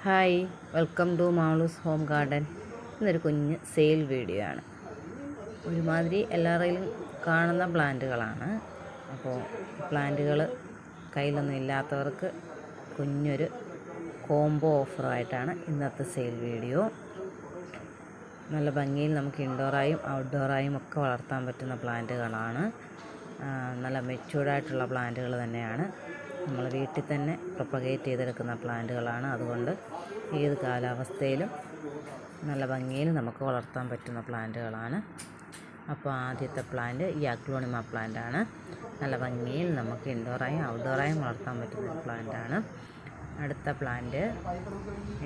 Hi, welcome to Malu's home garden. ഇന്നൊരു കുഞ്ഞ് sale video ആണ്. ഒരുമാതിരി എല്ലാവരിലും കാണുന്ന പ്ലാന്റുകളാണ്. അപ്പോൾ പ്ലാന്റുകൾ കയ്യിലൊന്നും ഇല്ലാത്തവർക്ക് കുഞ്ഞൊരു കോംബോ ഓഫറായിട്ടാണ് ഇന്നത്തെ സെയിൽ വീഡിയോ. നല്ല ഭംഗിയിൽ നമുക്ക് ഇൻഡോറായും ഔട്ട്ഡോറായും ഒക്കെ വളർത്താൻ പറ്റുന്ന പ്ലാന്റുകളാണ്. നല്ല മെച്യൂർഡായിട്ടുള്ള പ്ലാന്റുകൾ തന്നെയാണ്. നമ്മൾ വീട്ടിൽ തന്നെ പ്രൊപ്പഗേറ്റ് ചെയ്തെടുക്കുന്ന പ്ലാന്റുകളാണ്. അതുകൊണ്ട് ഏത് കാലാവസ്ഥയിലും നല്ല ഭംഗിയിൽ നമുക്ക് വളർത്താൻ പറ്റുന്ന പ്ലാന്റുകളാണ്. അപ്പോൾ ആദ്യത്തെ പ്ലാന്റ് ഈ അഗ്ലോണിമ പ്ലാന്റാണ്. നല്ല ഭംഗിയിൽ നമുക്ക് ഇൻഡോറായും ഔട്ട്ഡോറായും വളർത്താൻ പറ്റുന്ന പ്ലാന്റാണ്. അടുത്ത പ്ലാന്റ്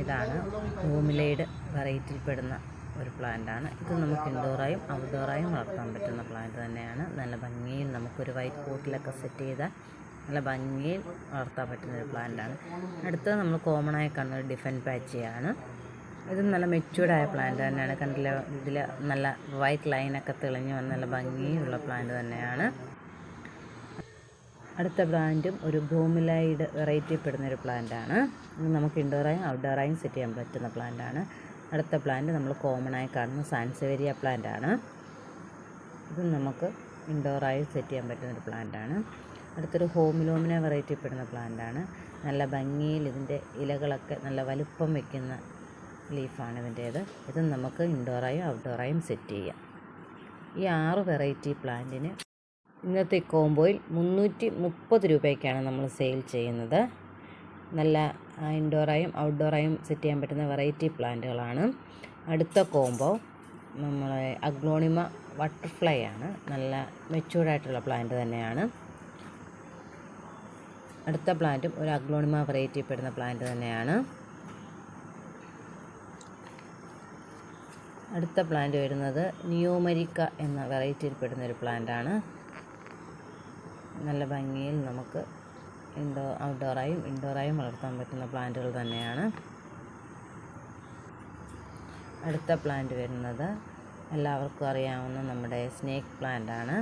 ഇതാണ്. ബ്രൂമിലൈഡ് വെറൈറ്റിയിൽപ്പെടുന്ന ഒരു പ്ലാന്റാണ്. ഇത് നമുക്ക് ഇൻഡോറായും ഔട്ട്ഡോറായും വളർത്താൻ പറ്റുന്ന പ്ലാന്റ് തന്നെയാണ്. നല്ല ഭംഗിയിൽ നമുക്കൊരു വൈറ്റ് പോട്ടിലൊക്കെ സെറ്റ് ചെയ്താൽ നല്ല ഭംഗിയിൽ വളർത്താൻ പറ്റുന്നൊരു പ്ലാന്റാണ്. അടുത്തത് നമ്മൾ കോമണായി കാണുന്ന ഒരു ഡിഫൻ പാച്ചിയാണ്. ഇത് നല്ല മെച്യൂർഡായ പ്ലാന്റ് തന്നെയാണ്. കണ്ടില്ല, ഇതിൽ നല്ല വൈറ്റ് ലൈനൊക്കെ തെളിഞ്ഞ് വന്ന് നല്ല ഭംഗിയുള്ള പ്ലാന്റ് തന്നെയാണ്. അടുത്ത പ്ലാന്റും ഒരു ബ്രൂമിലൈഡ് വെറൈറ്റിയിൽപ്പെടുന്നൊരു പ്ലാന്റാണ്. ഇത് നമുക്ക് ഇൻഡോറായും ഔട്ട്ഡോറായും സെറ്റ് ചെയ്യാൻ പറ്റുന്ന പ്ലാന്റാണ്. അടുത്ത പ്ലാന്റ് നമ്മൾ കോമണായി കാണുന്ന സാൻസേരിയ പ്ലാന്റാണ്. ഇത് നമുക്ക് ഇൻഡോറായും സെറ്റ് ചെയ്യാൻ പറ്റുന്നൊരു പ്ലാന്റാണ്. അടുത്തൊരു ഹോമിലോമിന വെറൈറ്റിയിൽപ്പെടുന്ന പ്ലാന്റാണ്. നല്ല ഭംഗിയിൽ ഇതിൻ്റെ ഇലകളൊക്കെ നല്ല വലുപ്പം വയ്ക്കുന്ന ലീഫാണ് ഇതിൻ്റേത്. ഇത് നമുക്ക് ഇൻഡോറായും ഔട്ട്ഡോറായും സെറ്റ് ചെയ്യാം. ഈ 6 വെറൈറ്റി പ്ലാന്റിന് ഇന്നത്തെ കോംബോയിൽ 330 രൂപയ്ക്കാണ് നമ്മൾ സെയിൽ ചെയ്യുന്നത്. നല്ല ഇൻഡോറായും ഔട്ട്ഡോറായും സെറ്റ് ചെയ്യാൻ പറ്റുന്ന വെറൈറ്റി പ്ലാന്റുകളാണ്. അടുത്ത കോംബോ നമ്മളെ അഗ്ലോണിമ ബട്ടർഫ്ലൈ ആണ്. നല്ല മെച്യൂർഡായിട്ടുള്ള പ്ലാന്റ് തന്നെയാണ്. അടുത്ത പ്ലാന്റും ഒരു അഗ്ലോണിമ വെറൈറ്റിയിൽപ്പെടുന്ന പ്ലാന്റ് തന്നെയാണ്. അടുത്ത പ്ലാന്റ് വരുന്നത് നിയോമരിക്ക എന്ന വെറൈറ്റിയിൽപ്പെടുന്നൊരു പ്ലാന്റാണ്. നല്ല ഭംഗിയിൽ നമുക്ക് ഔട്ട്ഡോറായും ഇൻഡോറായും വളർത്താൻ പറ്റുന്ന പ്ലാന്റുകൾ തന്നെയാണ്. അടുത്ത പ്ലാന്റ് വരുന്നത് എല്ലാവർക്കും അറിയാവുന്ന നമ്മുടെ സ്നേക്ക് പ്ലാന്റാണ്.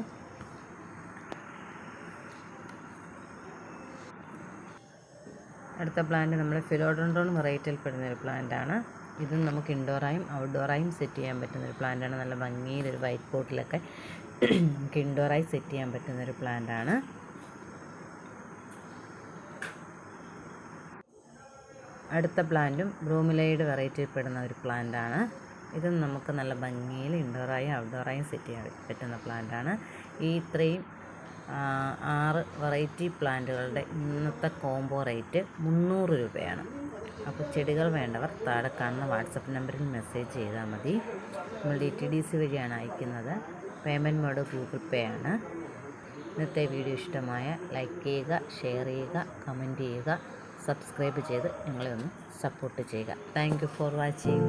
അടുത്ത പ്ലാന്റ് നമ്മുടെ ഫിലോഡെൻഡ്രോൺ വെറൈറ്റിയിൽപ്പെടുന്നൊരു പ്ലാന്റാണ്. ഇതും നമുക്ക് ഇൻഡോറായും ഔട്ട്ഡോറായും സെറ്റ് ചെയ്യാൻ പറ്റുന്നൊരു പ്ലാന്റാണ്. നല്ല ഭംഗിയിൽ ഒരു വൈറ്റ് പോട്ടിലൊക്കെ നമുക്ക് ഇൻഡോറായി സെറ്റ് ചെയ്യാൻ പറ്റുന്നൊരു പ്ലാന്റാണ്. അടുത്ത പ്ലാന്റും ബ്രൂമിലൈഡ് വെറൈറ്റിയിൽപ്പെടുന്ന ഒരു പ്ലാന്റാണ്. ഇതും നമുക്ക് നല്ല ഭംഗിയിൽ ഇൻഡോറായും ഔട്ട്ഡോറായും സെറ്റ് ചെയ്യാൻ പറ്റുന്ന പ്ലാന്റാണ്. ഈ ഇത്രയും 6 വെറൈറ്റി പ്ലാന്റുകളുടെ ഇന്നത്തെ കോംബോ റേറ്റ് 300 രൂപയാണ്. അപ്പോൾ ചെടികൾ വേണ്ടവർ താഴെ കാണുന്ന വാട്സപ്പ് നമ്പറിൽ മെസ്സേജ് ചെയ്താൽ മതി. നമ്മൾ DTDC വഴിയാണ് അയക്കുന്നത്. പേയ്മെൻറ്റ് മോഡ് ഗൂഗിൾ പേ ആണ്. ഇന്നത്തെ വീഡിയോ ഇഷ്ടമായ ലൈക്ക് ചെയ്യുക, ഷെയർ ചെയ്യുക, കമൻറ്റ് ചെയ്യുക, സബ്സ്ക്രൈബ് ചെയ്ത് ഞങ്ങളെ ഒന്ന് സപ്പോർട്ട് ചെയ്യുക. Thank you for watching.